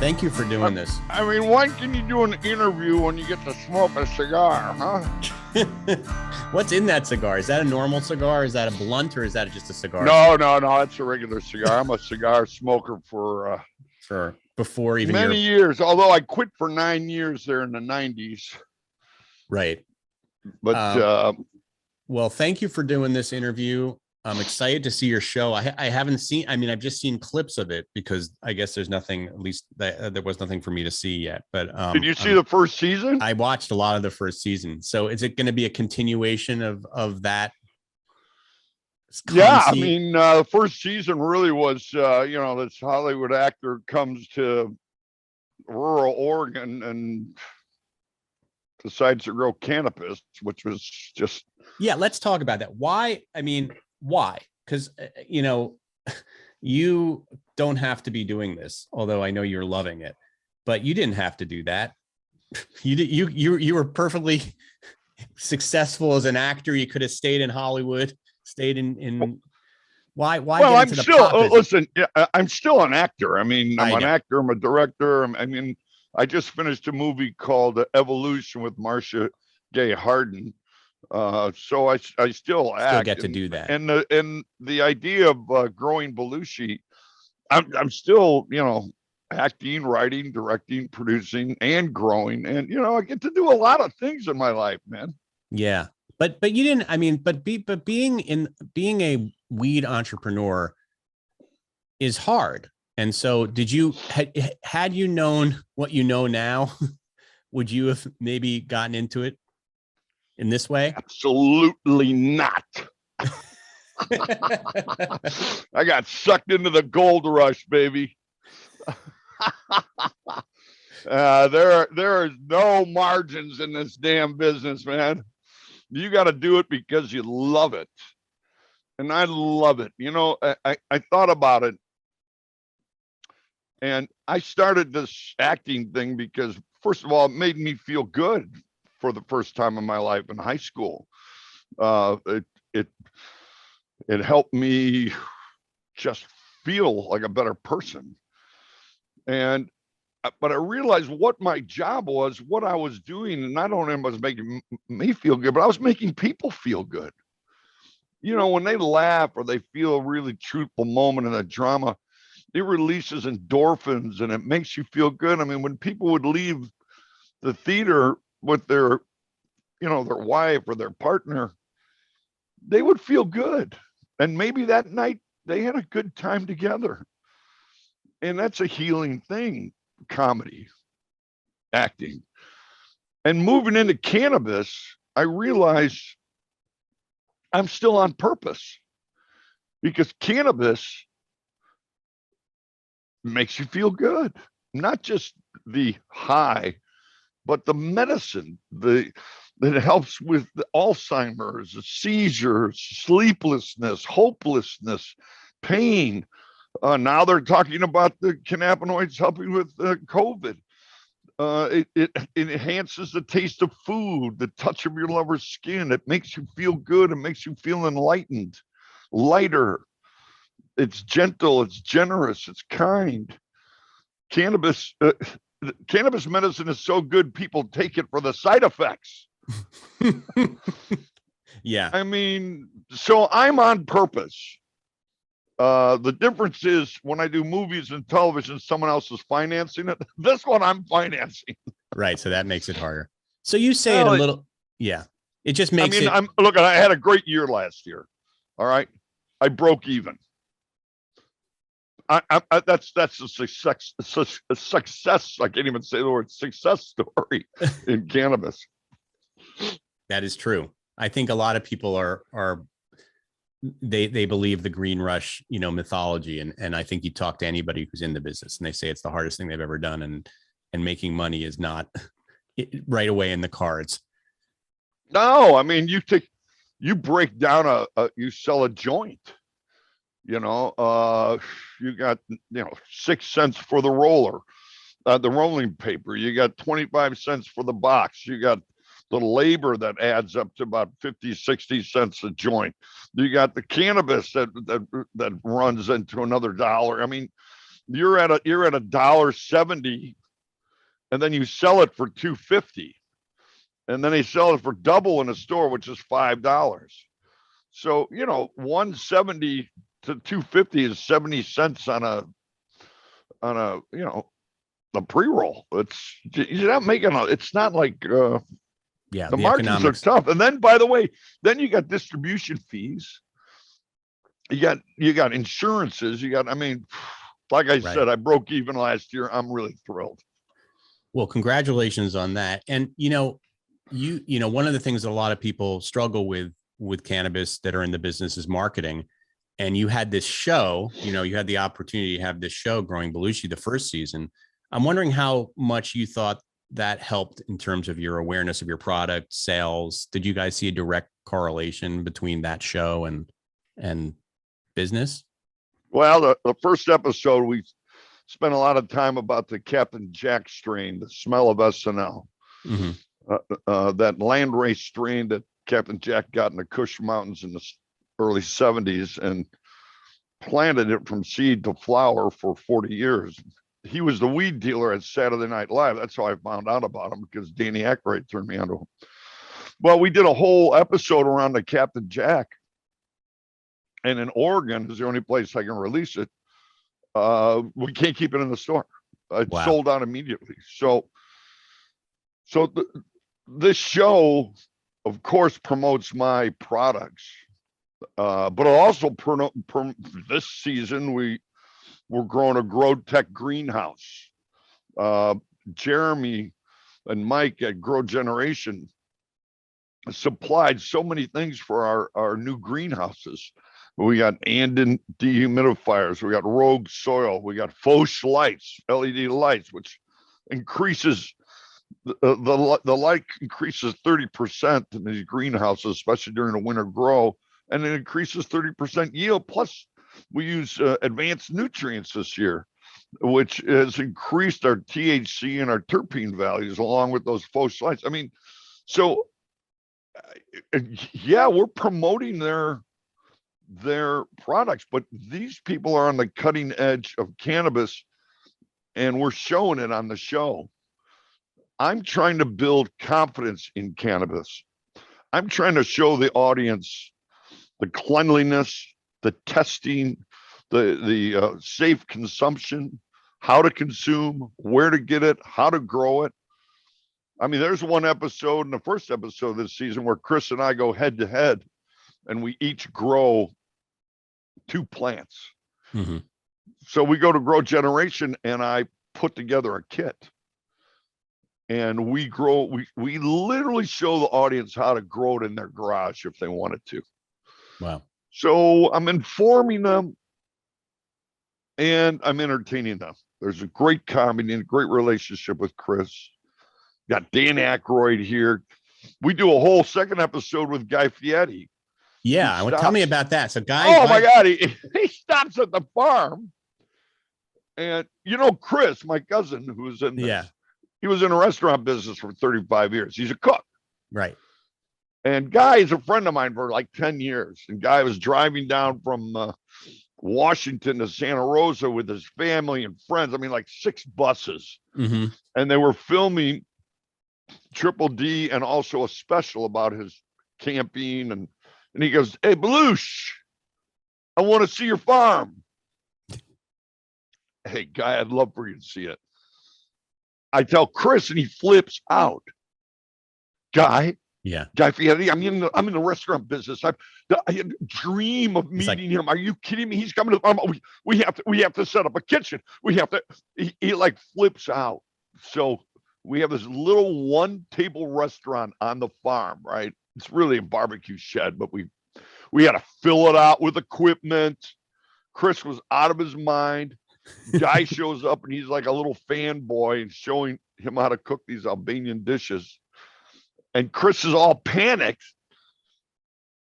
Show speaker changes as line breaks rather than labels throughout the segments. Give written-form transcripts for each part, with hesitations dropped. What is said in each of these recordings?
Thank you for doing this.
I mean, why can you do an interview when you get to smoke a cigar, huh?
What's in that cigar? Is that a normal cigar? Is that a blunt, or is that just a cigar?
No. It's a regular cigar. I'm a cigar smoker for
before even
many years. Although I quit for 9 years there in the 90s.
Right.
But
well, thank you for doing this interview. I'm excited to see your show. I haven't seen, I mean, I've just seen clips of it because I guess there's nothing, at least there was nothing for me to see yet. But
did you see the first season?
I watched a lot of the first season. So is it going to be a continuation of that?
Yeah, I mean, the first season really was, this Hollywood actor comes to rural Oregon and decides to grow cannabis, which was just.
Yeah, let's talk about that. Why? I mean, why? Because, you don't have to be doing this, although I know you're loving it, but you didn't have to do that. You were perfectly successful as an actor. You could have stayed in Hollywood, stayed in. Why?
Well, I'm still, listen, I'm still an actor. I mean, I'm an actor. I'm a director. I mean, I just finished a movie called Evolution with Marcia Gay Harden. So I still act.
Get to do that.
And the idea of Growing Belushi, I'm still, acting, writing, directing, producing, and growing. And, I get to do a lot of things in my life, man.
Yeah. But you didn't, I mean, but being a weed entrepreneur is hard. And so had you known what you know now, would you have maybe gotten into it in this way?
Absolutely not. I got sucked into the gold rush, baby. There is no margins in this damn business, man. You got to do it because you love it. And I love it. I thought about it. And I started this acting thing because, first of all, it made me feel good for the first time in my life in high school. It helped me just feel like a better person. But I realized what my job was, what I was doing, and not only was making me feel good, but I was making people feel good. When they laugh or they feel a really truthful moment in a drama, it releases endorphins and it makes you feel good. I mean, when people would leave the theater with their wife or their partner, they would feel good. And maybe that night they had a good time together. And that's a healing thing, comedy, acting. And moving into cannabis, I realized I'm still on purpose because cannabis makes you feel good, not just the high, but the medicine that helps with the Alzheimer's, seizures, sleeplessness, hopelessness, pain. Now they're talking about the cannabinoids helping with COVID. It enhances the taste of food, the touch of your lover's skin. It makes you feel good. It makes you feel enlightened, lighter. It's gentle. It's generous. It's kind. Cannabis medicine is so good, people take it for the side effects.
Yeah.
I mean, so I'm on purpose. The difference is when I do movies and television, someone else is financing it. This one I'm financing.
Right. So that makes it harder. So you say it a little. Yeah. It just makes it.
I had a great year last year. All right. I broke even. That's a success. A success. I can't even say the word success story in cannabis.
That is true. I think a lot of people are they believe the green rush, mythology. And I think you talk to anybody who's in the business and they say it's the hardest thing they've ever done. And making money is not right away in the cards.
No, I mean, you break down you sell a joint, you got, 6 cents for the roller, the rolling paper. You got 25 cents for the box. You got the labor that adds up to about 50, 60 cents a joint. You got the cannabis that runs into another dollar. I mean, you're at $1.70, and then you sell it for $2.50, and then they sell it for double in a store, which is $5. So 170 to 250 is 70 cents on a a pre-roll. You're not making it's not like
Yeah,
the
the
margins
economics.
are tough. And then, by the way, then you got distribution fees. You got insurances. I mean, like I said, I broke even last year. I'm really thrilled.
Well, congratulations on that. And one of the things that a lot of people struggle with cannabis that are in the business is marketing. And you had this show, you had the opportunity to have this show, Growing Belushi, the first season. I'm wondering how much you thought that helped in terms of your awareness of your product, sales. Did you guys see a direct correlation between that show and business?
Well, the first episode, we spent a lot of time about the Captain Jack strain, the smell of SNL.
Mm-hmm.
That landrace strain that Captain Jack got in the Kush Mountains in the early 70s and planted it from seed to flower for 40 years. He was the weed dealer at Saturday Night Live. That's how I found out about him, because Danny Aykroyd turned me onto him. Well, we did a whole episode around the Captain Jack. And in Oregon is the only place I can release it. We can't keep it in the store. It sold out immediately. So this show, of course, promotes my products. But also this season, we're growing a Grow Tech greenhouse. Jeremy and Mike at Grow Generation supplied so many things for our new greenhouses. We got Andon dehumidifiers. We got Rogue soil. We got Foch lights, LED lights, which increases the light increases 30% in these greenhouses, especially during the winter grow, and it increases 30% yield. Plus, we use advanced nutrients this year, which has increased our THC and our terpene values along with those Foch lights. I mean, so yeah, we're promoting their products, but these people are on the cutting edge of cannabis, and we're showing it on the show. I'm trying to build confidence in cannabis. I'm trying to show the audience the cleanliness, the testing, the safe consumption, how to consume, where to get it, how to grow it. I mean, there's one episode in the first episode this season where Chris and I go head to head, and we each grow 2 plants.
Mm-hmm.
So we go to Grow Generation, and I put together a kit, and we literally show the audience how to grow it in their garage if they wanted to.
Wow. So
I'm informing them and I'm entertaining them. There's a great comedy and a great relationship with Chris. Got Dan Aykroyd here. We do a whole second episode with Guy Fieri.
Yeah, tell me about that. So Guy,
my God, he stops at the farm, and Chris, my cousin, who was in this, he was in a restaurant business for 35 years. He's a cook,
right?
And Guy is a friend of mine for like 10 years. And Guy was driving down from Washington to Santa Rosa with his family and friends. I mean, like 6 buses,
mm-hmm.
And they were filming Triple D and also a special about his camping, and he goes, "Hey, Belushi, I want to see your farm." Hey, Guy, I'd love for you to see it. I tell Chris, and he flips out. Guy Fieri, I'm in the restaurant business. I dream of meeting him. Are you kidding me? He's coming to the farm. We have to set up a kitchen. We have to. He like flips out. So we have this little 1-table restaurant on the farm, right? It's really a barbecue shed, but we had to fill it out with equipment. Chris was out of his mind. Guy shows up, and he's like a little fanboy and showing him how to cook these Albanian dishes. And Chris is all panicked.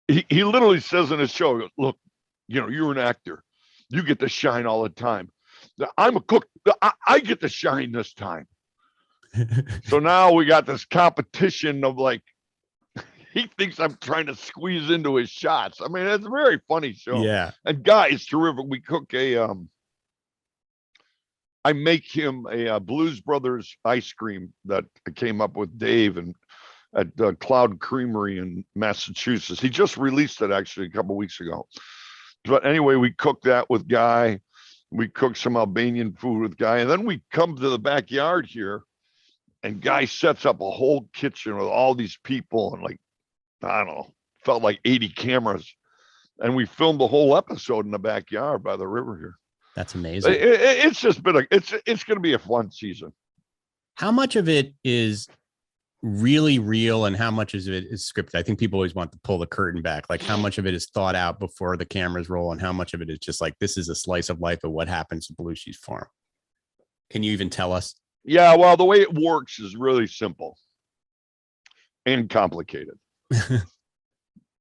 He literally says in his show, "Look, you're an actor. You get to shine all the time. I'm a cook. I get to shine this time." So now we got this competition of like, he thinks I'm trying to squeeze into his shots. I mean, it's a very funny show.
Yeah.
And Guy is terrific. We cook a I make him a Blues Brothers ice cream that I came up with Dave and at Cloud Creamery in Massachusetts. He just released it actually a couple of weeks ago. But anyway, we cooked that with Guy. We cooked some Albanian food with Guy. And then we come to the backyard here, and Guy sets up a whole kitchen with all these people and, like, I don't know, felt like 80 cameras. And we filmed the whole episode in the backyard by the river here.
That's amazing.
It's just been it's going to be a fun season.
How much of it is really real and how much of it is scripted? I think people always want to pull the curtain back. Like, how much of it is thought out before the cameras roll and how much of it is just like, this is a slice of life of what happens to Belushi's farm? Can you even tell us?
Yeah, well, the way it works is really simple and complicated.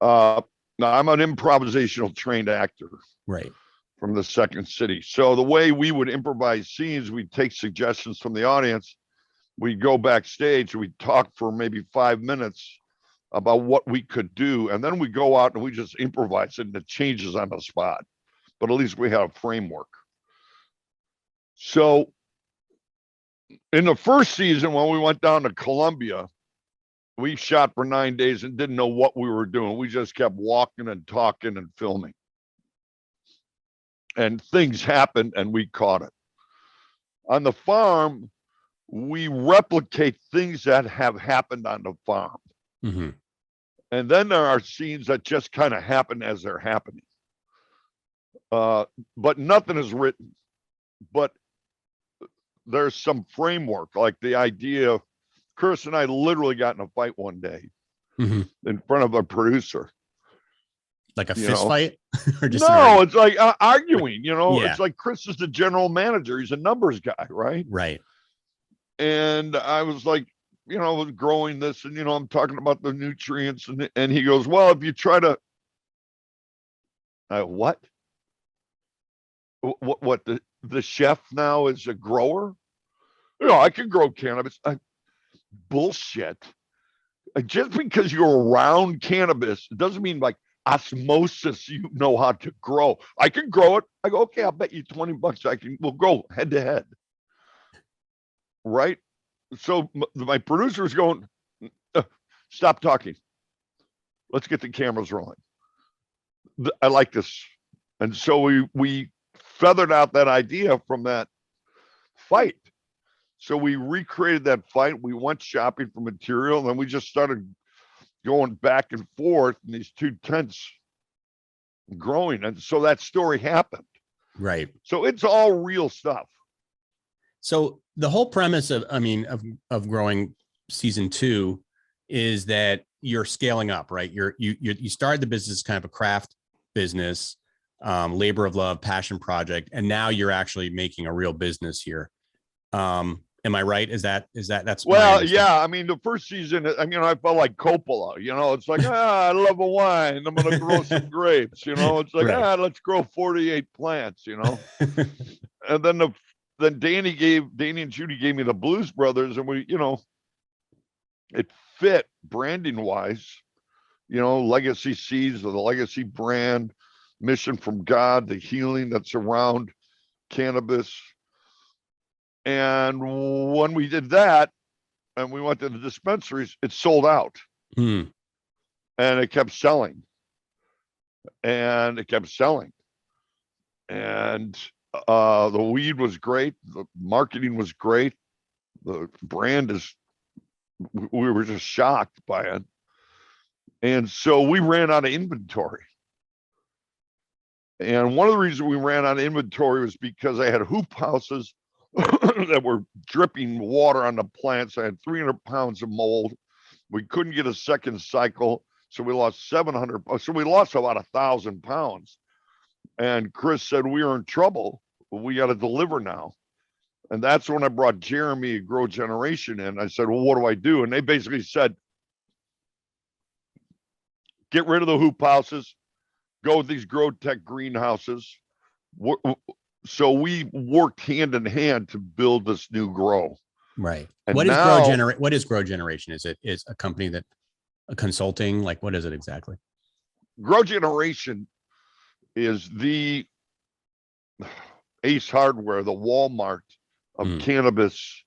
Now, I'm an improvisational trained actor.
Right.
From the Second City. So the way we would improvise scenes, we'd take suggestions from the audience. We'd go backstage, we'd talk for maybe 5 minutes about what we could do. And then we go out and we just improvise it, and it changes on the spot. But at least we have a framework. So in the first season, when we went down to Colombia, we shot for 9 days and didn't know what we were doing. We just kept walking and talking and filming. And things happened and we caught it. On the farm, we replicate things that have happened on the farm.
Mm-hmm.
And then there are scenes that just kind of happen as they're happening. But nothing is written. But there's some framework, like the idea of Chris and I literally got in a fight one day in front of a producer.
Like a fist fight?
Or just no, it's like arguing, yeah. It's like Chris is the general manager. He's a numbers guy, right?
Right.
And I was like, growing this and, I'm talking about the nutrients. And he goes, well, if you try to, what? What, the chef now is a grower? I can grow cannabis. Bullshit. Just because you're around cannabis, it doesn't mean like, osmosis, you know how to grow. I can grow it. I go, okay, I'll bet you $20. We'll go head to head. Right? So my producer is going, stop talking. Let's get the cameras rolling. I like this. And so we feathered out that idea from that fight. So we recreated that fight. We went shopping for material, and then we just started going back and forth in these two tents growing. And so that story happened.
Right.
So it's all real stuff.
So the whole premise of Growing season 2 is that you're scaling up, right? You started the business kind of a craft business, labor of love, passion project, and now you're actually making a real business here. Am I right? That's
well, yeah. I mean, the first season, I felt like Coppola, it's like, I love a wine. I'm going to grow some grapes, it's like, right. Let's grow 48 plants, and then Danny and Judy gave me the Blues Brothers, and we, it fit branding wise, legacy seeds of the legacy brand, mission from God, the healing that's around cannabis. And when we did that and we went to the dispensaries, it sold out. And it kept selling. And it kept selling. And the weed was great. The marketing was great. The brand we were just shocked by it. And so we ran out of inventory. And one of the reasons we ran out of inventory was because I had hoop houses that were dripping water on the plants. I had 300 pounds of mold. We couldn't get a second cycle. So we lost 700. So we lost about 1,000 pounds. And Chris said, we are in trouble. We got to deliver now. And that's when I brought Jeremy at Grow Generation in. I said, well, what do I do? And they basically said, get rid of the hoop houses, go with these Grow Tech greenhouses. So we worked hand in hand to build this new grow.
Right. And what is Grow Generation? Is a company that a consulting? Like, what is it exactly?
Grow Generation is the Ace Hardware, the Walmart of cannabis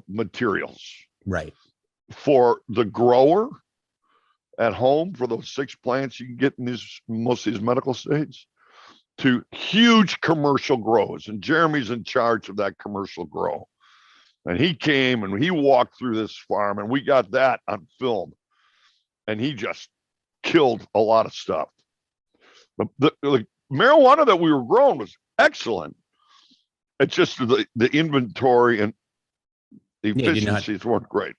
materials.
Right.
For the grower at home, for those 6 plants you can get in most of these medical states, to huge commercial grows. And Jeremy's in charge of that commercial grow. And he came and he walked through this farm, and we got that on film. And he just killed a lot of stuff. The marijuana that we were growing was excellent. It's just the inventory and the efficiencies weren't great.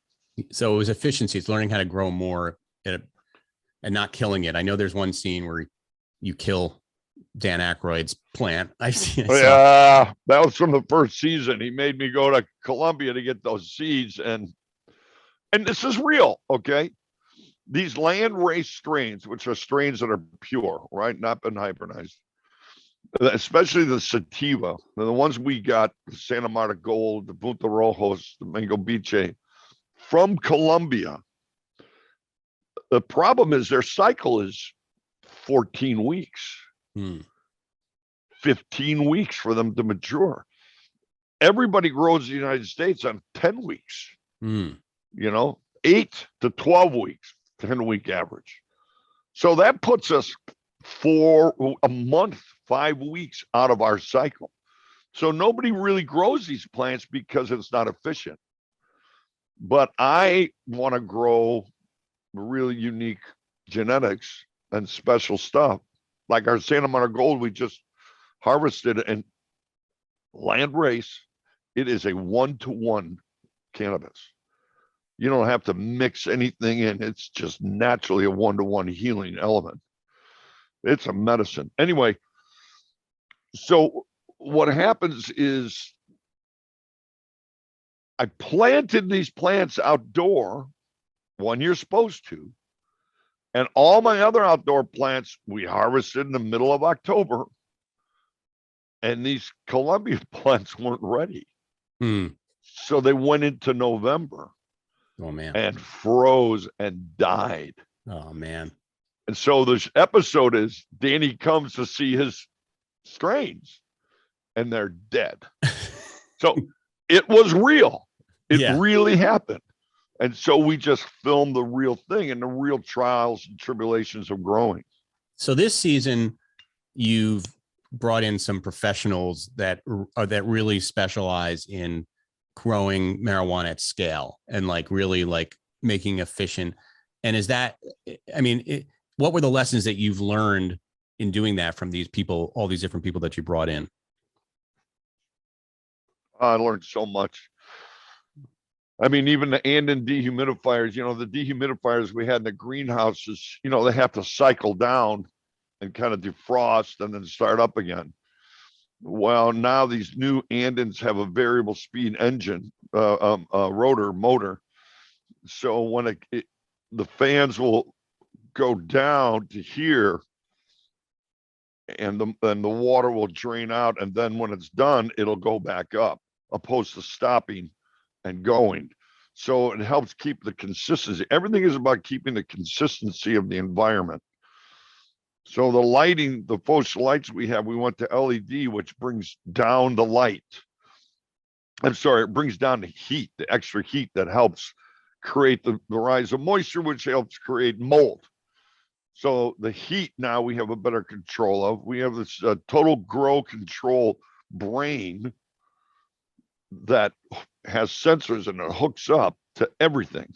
So it was efficiency. It's learning how to grow more and not killing it. I know there's one scene where you kill Dan Aykroyd's plant.
Yeah, that was from the first season. He made me go to Colombia to get those seeds, and this is real, okay? These land race strains, which are strains that are pure, right, not been hybridized, especially the sativa, the ones we got, the Santa Marta Gold, the Punta Rojos, the Mango Biche, from Colombia. The problem is their cycle is 14 weeks. 15 weeks for them to mature. Everybody grows in the United States on 10 weeks, 8 to 12 weeks, 10-week average. So that puts us for a month, 5 weeks out of our cycle. So nobody really grows these plants because it's not efficient. But I want to grow really unique genetics and special stuff. Like our Santa Marta Gold, we just harvested, and land race, it is a 1-to-1 cannabis. You don't have to mix anything in. It's just naturally a 1-to-1 healing element. It's a medicine. Anyway, so what happens is I planted these plants outdoor when you're supposed to. And all my other outdoor plants, we harvested in the middle of October. And these Colombia plants weren't ready. So they went into November.
Oh, man.
And froze and died.
Oh, man.
And so this episode is Danny comes to see his strains, and they're dead. So it was real. It really happened. And so we just filmed the real thing and the real trials and tribulations of growing.
So this season, you've brought in some professionals that really specialize in growing marijuana at scale and really making efficient. And is that, what were the lessons that you've learned in doing that from these people, all these different people that you brought in?
I learned so much. Even the Andin dehumidifiers, the dehumidifiers we had in the greenhouses, they have to cycle down and kind of defrost and then start up again. Well, now these new Andins have a variable speed engine, rotor motor. So when the fans will go down to here, and the water will drain out, and then when it's done, it'll go back up, opposed to stopping and going. So it helps keep the consistency. Everything is about keeping the consistency of the environment. So the lighting, the faucet lights we have, we went to LED, which brings down the light. It brings down the heat, the extra heat that helps create the rise of moisture, which helps create mold. So the heat now we have a better control of. We have this total grow control brain that has sensors and it hooks up to everything.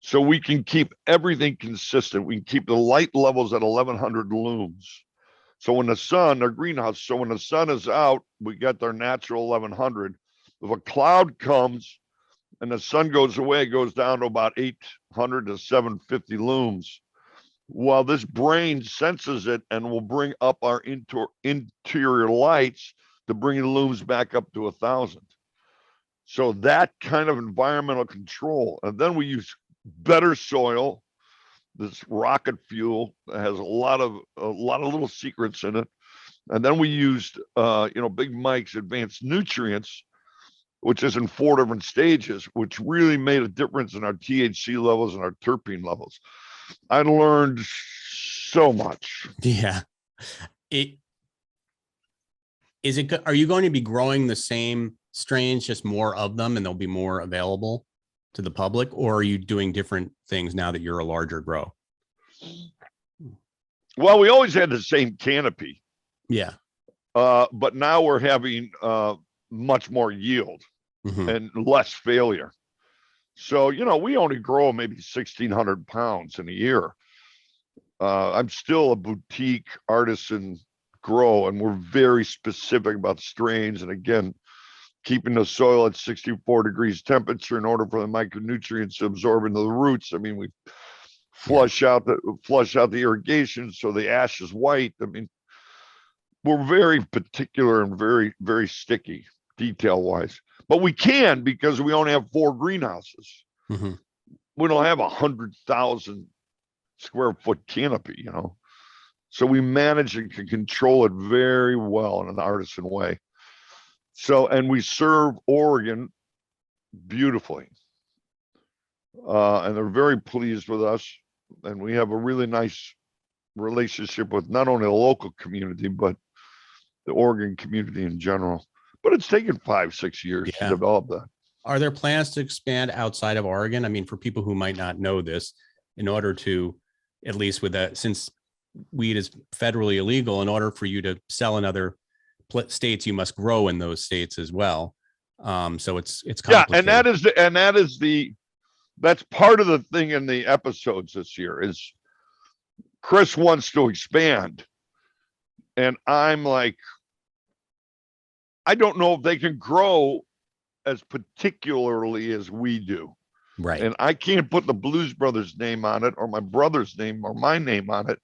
So we can keep everything consistent. We can keep the light levels at 1100 looms. So when the sun, our greenhouse, so when the sun is out, we get their natural 1100. If a cloud comes and the sun goes away, it goes down to about 800 to 750 looms. Well, this brain senses it and will bring up our interior lights to bring the looms back up to 1000. So that kind of environmental control. And then we use better soil, this rocket fuel that has a lot of little secrets in it. And then we used Big Mike's advanced nutrients, which is in 4 different stages, which really made a difference in our THC levels and our terpene levels. I learned so much.
Yeah. Are you going to be growing the same strains, just more of them, and they'll be more available to the public, or are you doing different things now that you're a larger grow?
Well, we always had the same canopy.
Yeah.
But now we're having much more yield and less failure. So, we only grow maybe 1,600 pounds in a year. I'm still a boutique artisan grow, and we're very specific about strains. And again, keeping the soil at 64 degrees temperature in order for the micronutrients to absorb into the roots. I mean, we flush out the irrigation so the ash is white. I mean, we're very particular and very, very sticky detail wise, but we can because we only have 4 greenhouses. We don't have 100,000 square foot canopy, so we manage and can control it very well in an artisan way. So, and we serve Oregon beautifully, and they're very pleased with us, and we have a really nice relationship with not only the local community but the Oregon community in general. But it's taken 5-6 years to develop that.
Are there plans to expand outside of Oregon? I mean, for people who might not know this, in order to, at least with that, since weed is federally illegal, in order for you to sell in other states, you must grow in those states as well. So it's complicated.
That's part of the thing in the episodes this year is Chris wants to expand, and I'm like, I don't know if they can grow as particularly as we do.
Right.
And I can't put the Blues Brothers name on it or my brother's name or my name on it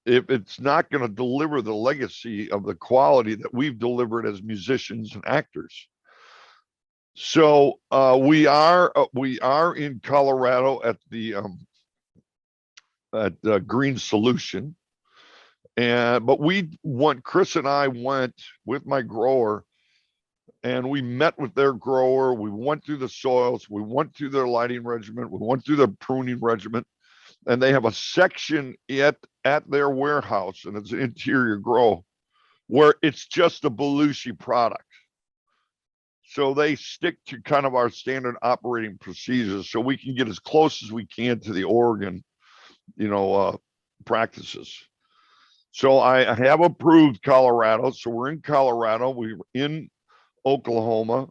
if it's not going to deliver the legacy of the quality that we've delivered as musicians and actors. So we are in Colorado at the Green Solution, but Chris and I went with my grower, and we met with their grower. We went through the soils. We went through their lighting regimen. We went through their pruning regimen. And they have a section at their warehouse, and it's an interior grow, where it's just a Belushi product. So they stick to kind of our standard operating procedures so we can get as close as we can to the Oregon, practices. So I have approved Colorado. So we're in Colorado. We're in Oklahoma.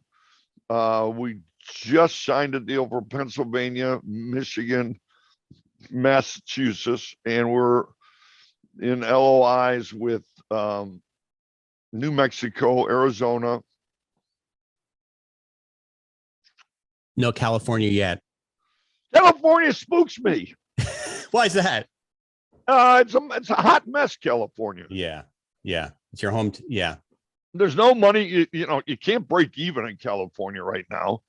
We just signed a deal for Pennsylvania, Michigan, Massachusetts, and we're in LOIs with New Mexico, Arizona.
No California yet.
California spooks me.
Why is that?
It's a hot mess, California.
Yeah. It's your home.
There's no money. You can't break even in California right now.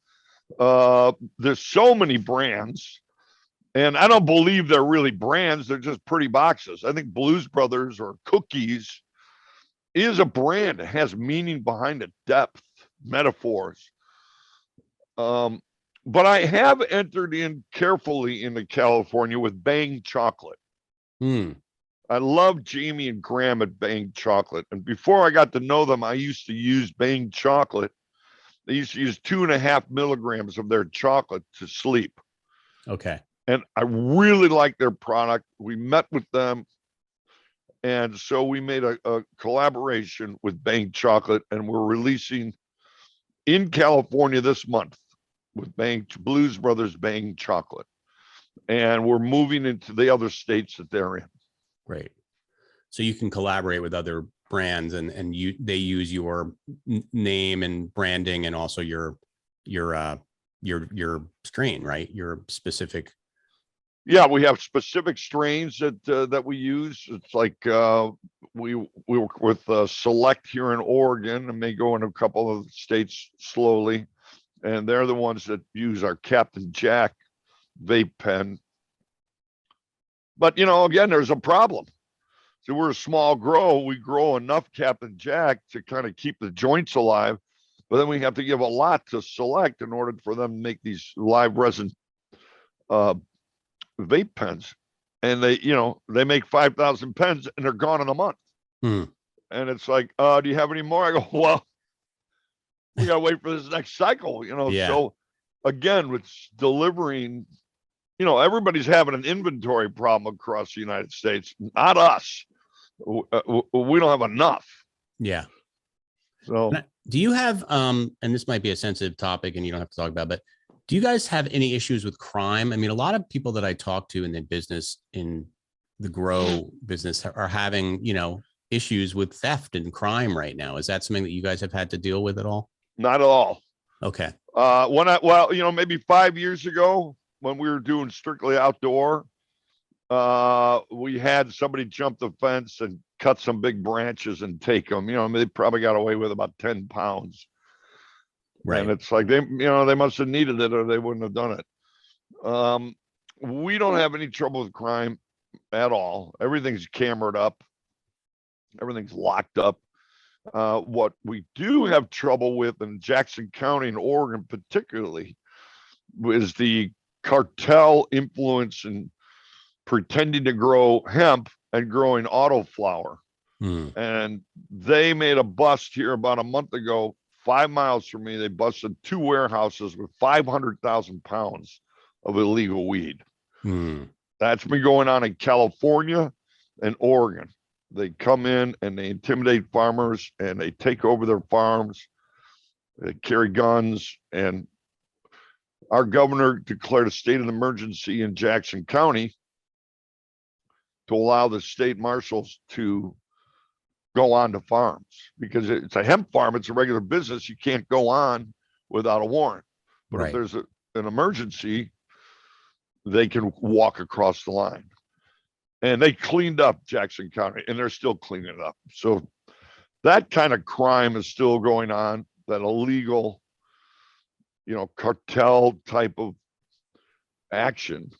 There's so many brands, and I don't believe they're really brands. They're just pretty boxes. I think Blues Brothers or Cookies is a brand. It has meaning behind it, depth, metaphors. But I have entered in carefully into California with Bang Chocolate. I love Jamie and Graham at Bang Chocolate. And before I got to know them, I used to use Bang Chocolate. They used to use 2.5 milligrams of their chocolate to sleep.
Okay.
And I really like their product. We met with them. And so we made a collaboration with Bang Chocolate, and we're releasing in California this month with Blues Brothers Bang Chocolate. And we're moving into the other states that they're in.
Great. So you can collaborate with other brands, and they use your name and branding, and also your strain, right? Your specific.
Yeah, we have specific strains that we use. It's like we work with Select here in Oregon, and may go in a couple of states slowly, and they're the ones that use our Captain Jack vape pen. But again, there's a problem. So we're a small grow. We grow enough Captain Jack to kind of keep the joints alive, but then we have to give a lot to Select in order for them to make these live resin vape pens. And they make 5,000 pens, and they're gone in a month. And it's like, do you have any more? I go, well, we got to wait for this next cycle,
Yeah.
So again, with delivering, everybody's having an inventory problem across the United States, not us. We don't have enough.
Yeah.
So
Do you have, and this might be a sensitive topic and you don't have to talk about, it, but do you guys have any issues with crime? I mean, a lot of people that I talk to in the business, in the grow business, are having, issues with theft and crime right now. Is that something that you guys have had to deal with at all?
not at all.
Okay.
Maybe 5 years ago when we were doing strictly outdoor, we had somebody jump the fence and cut some big branches and take them. They probably got away with about 10 pounds.
Right.
And it's like they must have needed it or they wouldn't have done it. We don't have any trouble with crime at all. Everything's cameraed up. Everything's locked up. What we do have trouble with in Jackson County and Oregon particularly is the cartel influence and pretending to grow hemp and growing autoflower. And they made a bust here about a month ago, 5 miles from me. They busted 2 warehouses with 500,000 pounds of illegal weed. That's been going on in California and Oregon. They come in and they intimidate farmers and they take over their farms. They carry guns, and our governor declared a state of emergency in Jackson County to allow the state marshals to go on to farms, because it's a hemp farm. It's a regular business. You can't go on without a warrant. But
Right.
if there's an emergency, they can walk across the line. And they cleaned up Jackson County, and they're still cleaning it up. So that kind of crime is still going on, that illegal, cartel type of action.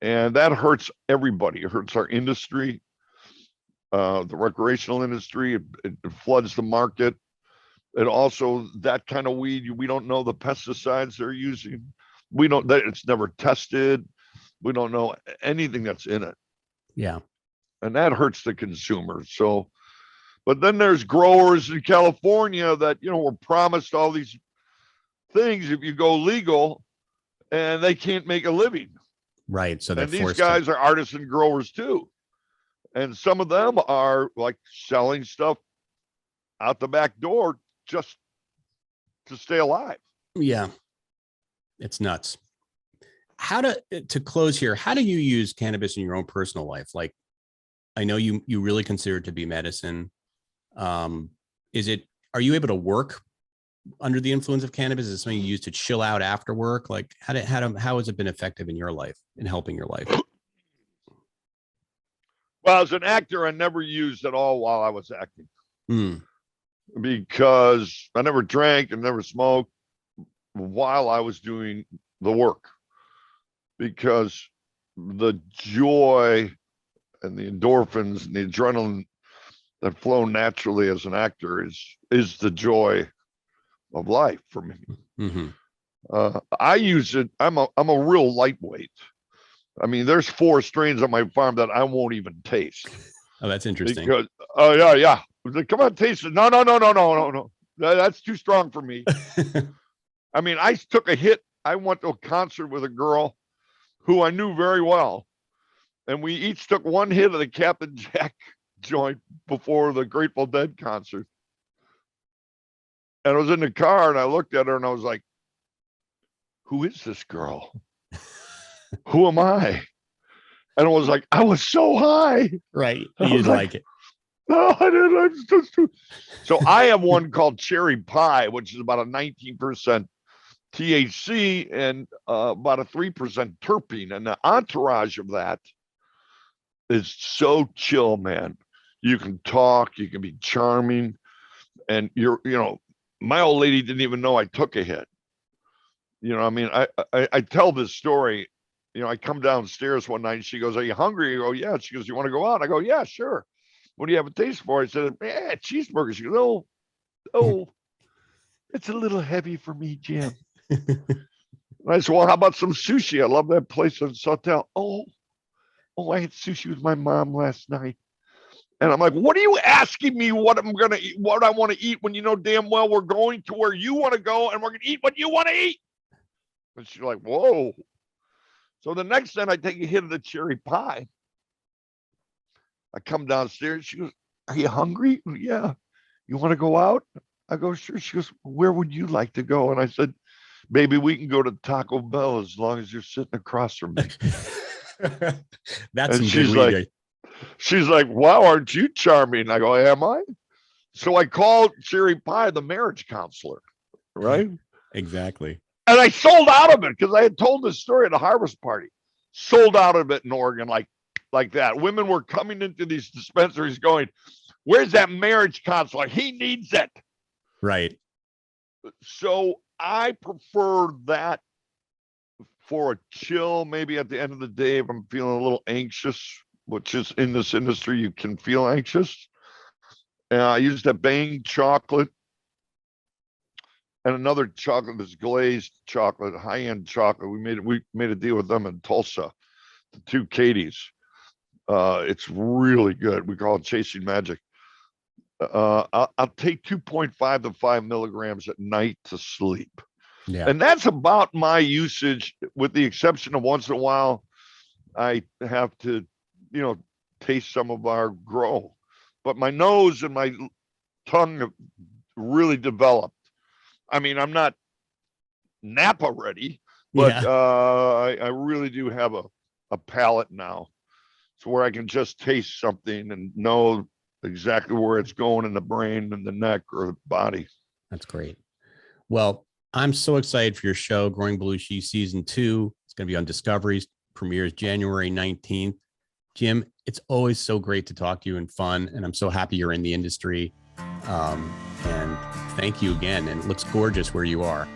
And that hurts everybody. It hurts our industry, the recreational industry. It floods the market. And also that kind of weed, we don't know the pesticides they're using. We don't, that it's never tested. We don't know anything that's in it.
Yeah.
And that hurts the consumer. So, but then there's growers in California that, were promised all these things if you go legal, and they can't make a living.
Right. So they're
and these
forced
guys are artisan growers too. And some of them are like selling stuff out the back door just to stay alive.
Yeah. It's nuts. How to close here, how do you use cannabis in your own personal life? Like, I know you really consider it to be medicine. Are you able to work under the influence of cannabis? Is it something you use to chill out after work? Like, how has it been effective in your life, in helping your life?
Well, as an actor, I never used at all while I was acting. Because I never drank and never smoked while I was doing the work. Because the joy and the endorphins and the adrenaline that flow naturally as an actor is the joy of life for me. I use it. I'm a real lightweight. I mean, there's 4 strains on my farm that I won't even taste.
Oh, that's interesting.
Because yeah. Come on, taste it. No. That's too strong for me. I mean, I took a hit. I went to a concert with a girl who I knew very well, and we each took 1 hit of the Captain Jack joint before the Grateful Dead concert. And I was in the car, and I looked at her, and I was like, "Who is this girl? Who am I?" And I was like, I was so high.
Right. You didn't like it.
No, I didn't. I'm just too... So I have one called Cherry Pie, which is about a 19% THC and about a 3% terpene. And the entourage of that is so chill, man. You can talk, you can be charming, and my old lady didn't even know I took a hit. I mean, I tell this story. I come downstairs one night and she goes, "Are you hungry?" I go, "Yeah." She goes, "You want to go out?" I go, "Yeah, sure. What do you have a taste for?" I said, "Yeah, cheeseburgers." She goes, "Oh, it's a little heavy for me, Jim." And I said, "Well, how about some sushi? I love that place in Sautel." Oh, I had sushi with my mom last night. And I'm like, what are you asking me what I'm going to eat, what I want to eat when you know damn well we're going to where you want to go and we're going to eat what you want to eat? And she's like, whoa. So the next time I take a hit of the cherry pie, I come downstairs. She goes, are you hungry? Yeah. You want to go out? I go, sure. She goes, where would you like to go? And I said, baby, we can go to Taco Bell as long as you're sitting across from me.
That's
and
some good weed.
She's like, wow, aren't you charming? I go, am I? So I called Cherry Pie the marriage counselor, right?
Exactly.
And I sold out of it because I had told this story at a harvest party. Sold out of it in Oregon like that. Women were coming into these dispensaries going, where's that marriage counselor? He needs it.
Right.
So I prefer that for a chill, maybe at the end of the day, if I'm feeling a little anxious, which is in this industry, you can feel anxious. And I used a Bang chocolate and another chocolate that's glazed chocolate, high-end chocolate. We made a deal with them in Tulsa, the two Katie's. It's really good. We call it Chasing Magic. I'll take 2.5 to 5 milligrams at night to sleep.
Yeah.
And that's about my usage, with the exception of once in a while, I have to, taste some of our grow. But my nose and my tongue have really developed. I mean, I'm not Napa ready, but I really do have a palate now. So where I can just taste something and know exactly where it's going in the brain and the neck or the body.
That's great. Well, I'm so excited for your show, Growing Belushi Season 2. It's going to be on Discoveries, premieres January 19th. Jim, it's always so great to talk to you and fun, and I'm so happy you're in the industry. And thank you again. And it looks gorgeous where you are.